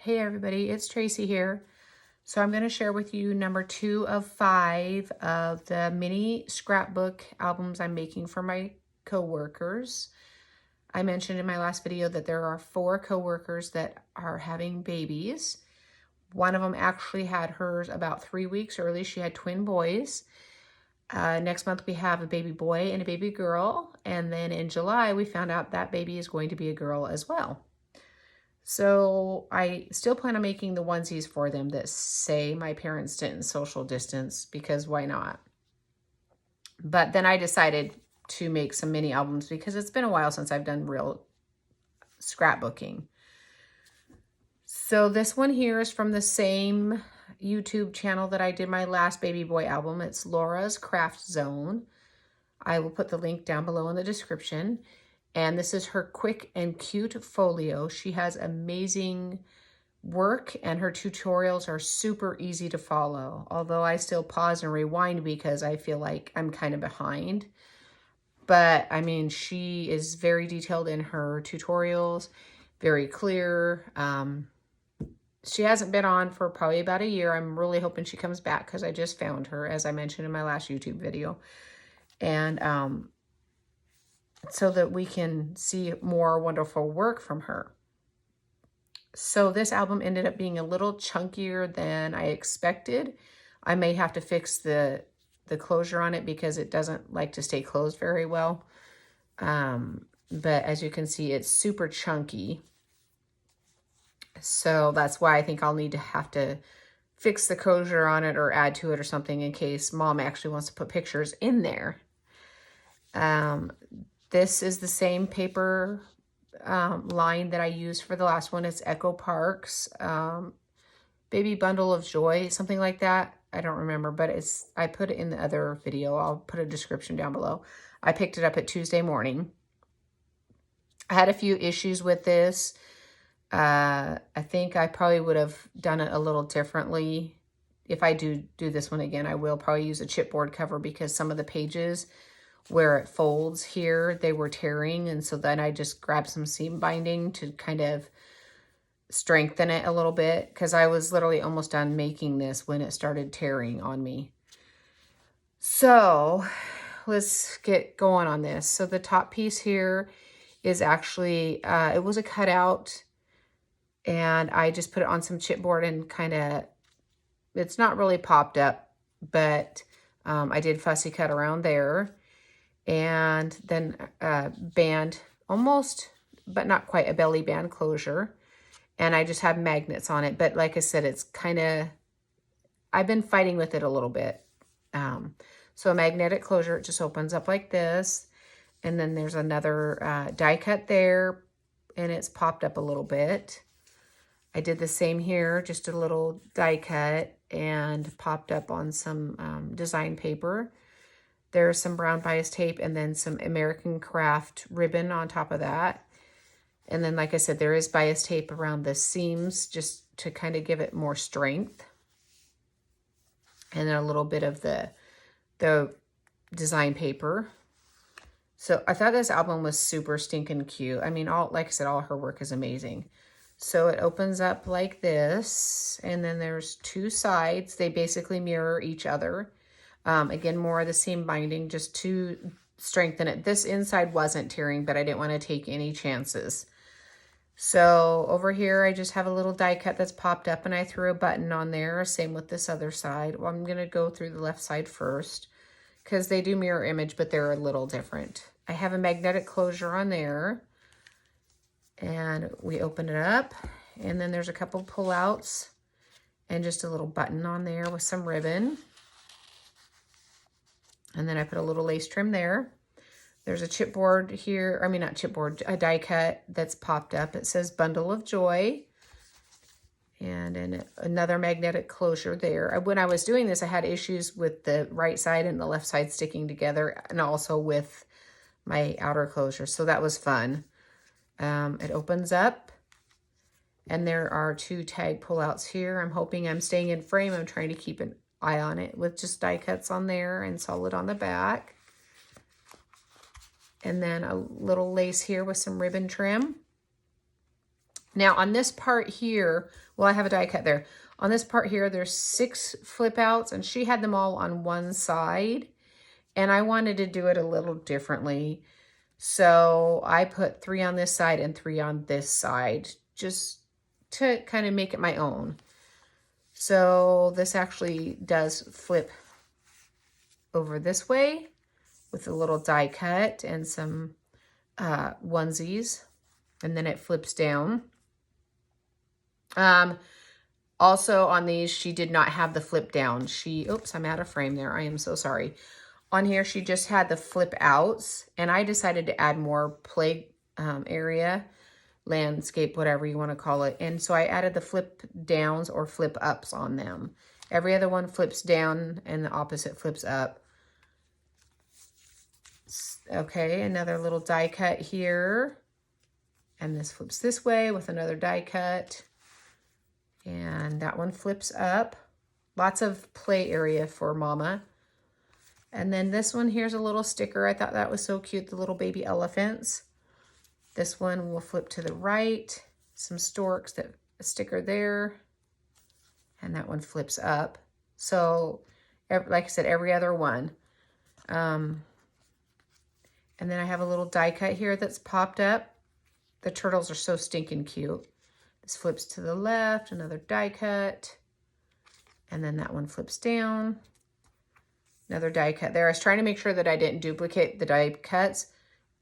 Hey everybody, it's Tracy here. So I'm going to share with you number 2 of 5 of the mini scrapbook albums I'm making for my coworkers. I mentioned in my last video that there are 4 coworkers that are having babies. One of them actually had hers about 3 weeks early. She had twin boys. Next month we have a baby boy and a baby girl. And then in July we found out that baby is going to be a girl as well. So I still plan on making the onesies for them that say my parents didn't social distance, because why not? But then I decided to make some mini albums because it's been a while since I've done real scrapbooking. So this one here is from the same YouTube channel that I did my last baby boy album. It's Laura's Craft Zone. I will put the link down below in the description. And this is her quick and cute folio. She has amazing work and her tutorials are super easy to follow. Although I still pause and rewind because I feel like I'm kind of behind. But I mean, she is very detailed in her tutorials, very clear. She hasn't been on for probably about a year. I'm really hoping she comes back because I just found her, as I mentioned in my last YouTube video. And so that we can see more wonderful work from her. So this album ended up being a little chunkier than I expected. I may have to fix the closure on it because it doesn't like to stay closed very well. But as you can see, it's super chunky. So that's why I think I'll need to have to fix the closure on it or add to it or something in case Mom actually wants to put pictures in there. This is the same paper line that I used for the last one. It's Echo Park's Baby Bundle of Joy, something like that. I don't remember, but I put it in the other video. I'll put a description down below. I picked it up at Tuesday morning. I had a few issues with this. I think I probably would have done it a little differently. If I do this one again, I will probably use a chipboard cover because some of the pages where it folds here, they were tearing. And so then I just grabbed some seam binding to kind of strengthen it a little bit because I was literally almost done making this when it started tearing on me. So let's get going on this. So the top piece here is actually, it was a cutout and I just put it on some chipboard and kind of, it's not really popped up, but I did fussy cut around there. And then band, almost, but not quite, a belly band closure. And I just have magnets on it. But like I said, it's kind of, I've been fighting with it a little bit. So a magnetic closure, it just opens up like this. And then there's another die cut there, and it's popped up a little bit. I did the same here, just a little die cut and popped up on some design paper. There's some brown bias tape and then some American Craft ribbon on top of that. And then, like I said, there is bias tape around the seams just to kind of give it more strength. And then a little bit of the design paper. So I thought this album was super stinking cute. I mean, like I said, all her work is amazing. So it opens up like this. And then there's 2 sides. They basically mirror each other. Again, more of the seam binding just to strengthen it. This inside wasn't tearing, but I didn't want to take any chances. So over here, I just have a little die cut that's popped up and I threw a button on there. Same with this other side. Well, I'm going to go through the left side first because they do mirror image, but they're a little different. I have a magnetic closure on there and we open it up and then there's a couple pullouts and just a little button on there with some ribbon. And then I put a little lace trim there. There's a chipboard here. I mean, not chipboard, a die cut that's popped up. It says Bundle of Joy. And then another magnetic closure there. When I was doing this, I had issues with the right side and the left side sticking together and also with my outer closure. So that was fun. It opens up and there are 2 tag pullouts here. I'm hoping I'm staying in frame. I'm trying to keep an eye on it with just die cuts on there and solid on the back. And then a little lace here with some ribbon trim. Now on this part here, well, I have a die cut there. On this part here, there's 6 flip outs, and she had them all on one side. And I wanted to do it a little differently. So I put 3 on this side and 3 on this side, just to kind of make it my own. So this actually does flip over this way with a little die cut and some onesies. And then it flips down. Also on these, she did not have the flip down. Oops, I'm out of frame there. I am so sorry. On here, she just had the flip outs, and I decided to add more play area, landscape, whatever you want to call it. And so I added the flip downs or flip ups on them. Every other one flips down and the opposite flips up. Okay, another little die cut here. And this flips this way with another die cut. And that one flips up. Lots of play area for Mama. And then this one, here's a little sticker. I thought that was so cute, the little baby elephants. This one will flip to the right. Some storks, that a sticker there. And that one flips up. So, like I said, every other one. And then I have a little die cut here that's popped up. The turtles are so stinking cute. This flips to the left, another die cut. And then that one flips down. Another die cut there. I was trying to make sure that I didn't duplicate the die cuts.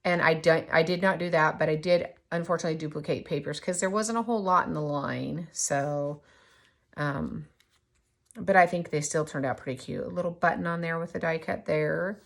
And I did not do that, but I did unfortunately duplicate papers because there wasn't a whole lot in the line. So, but I think they still turned out pretty cute. A little button on there with a die cut there.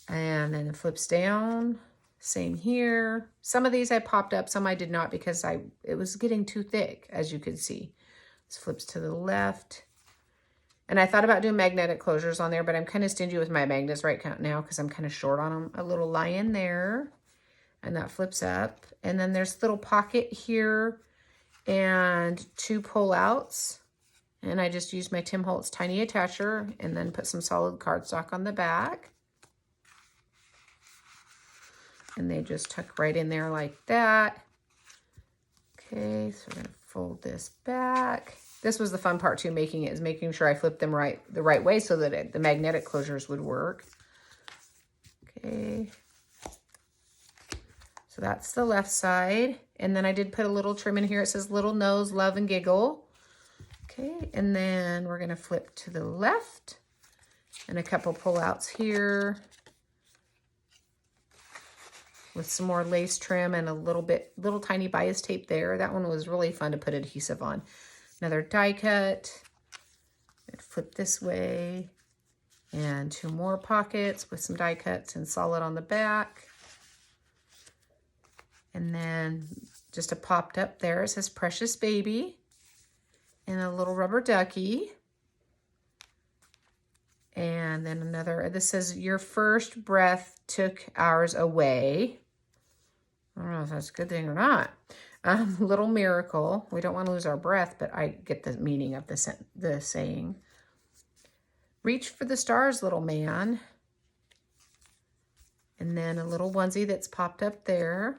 And then it flips down. Same here. Some of these I popped up, some I did not because it was getting too thick, as you could see. This flips to the left. And I thought about doing magnetic closures on there, but I'm kind of stingy with my magnets right now because I'm kind of short on them. A little lion there, and that flips up. And then there's a little pocket here and 2 pull-outs. And I just used my Tim Holtz tiny attacher and then put some solid cardstock on the back. And they just tuck right in there like that. Okay, so we're gonna fold this back. This was the fun part too, making sure I flipped them the right way so that the magnetic closures would work. Okay. So that's the left side. And then I did put a little trim in here. It says little nose, love and giggle. Okay, and then we're gonna flip to the left and a couple pullouts here with some more lace trim and a little tiny bias tape there. That one was really fun to put adhesive on. Another die cut, flip this way, and 2 more pockets with some die cuts and solid on the back. And then just a popped up there, it says Precious Baby, and a little rubber ducky. And then another, this says Your First Breath Took Ours Away. I don't know if that's a good thing or not. Little miracle. We don't want to lose our breath, but I get the meaning of the saying. Reach for the stars, little man. And then a little onesie that's popped up there.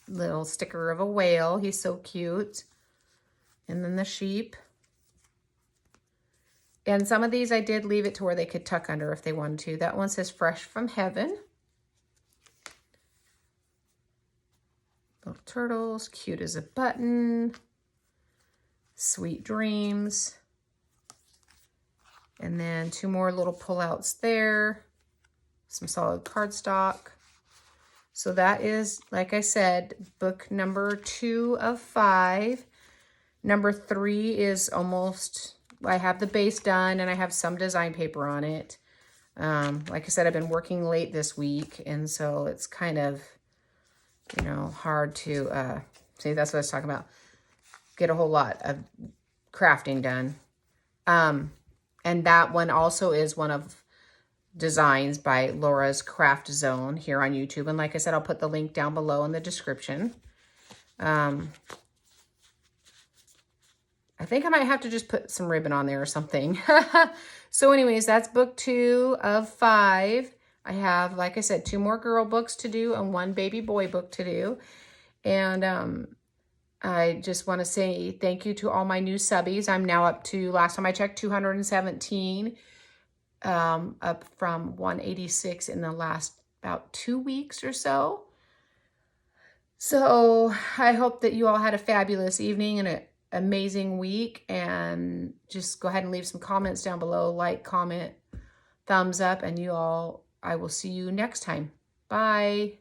Little sticker of a whale. He's so cute. And then the sheep. And some of these I did leave it to where they could tuck under if they wanted to. That one says Fresh from Heaven. Little turtles, cute as a button. Sweet Dreams. And then 2 more little pullouts there. Some solid cardstock. So that is, like I said, book number 2 of 5. Number 3 is almost, I have the base done and I have some design paper on it. Like I said, I've been working late this week, and so it's kind of, you know, hard to, see, that's what I was talking about, get a whole lot of crafting done. And that one also is one of designs by Laura's Craft Zone here on YouTube. And like I said, I'll put the link down below in the description. I think I might have to just put some ribbon on there or something. So anyways, that's book 2 of 5. I have, like I said, 2 more girl books to do and 1 baby boy book to do. And I just want to say thank you to all my new subbies. I'm now up to, last time I checked, 217, up from 186 in the last about 2 weeks or so. So I hope that you all had a fabulous evening and an amazing week. And just go ahead and leave some comments down below, like, comment, thumbs up, and I will see you next time. Bye.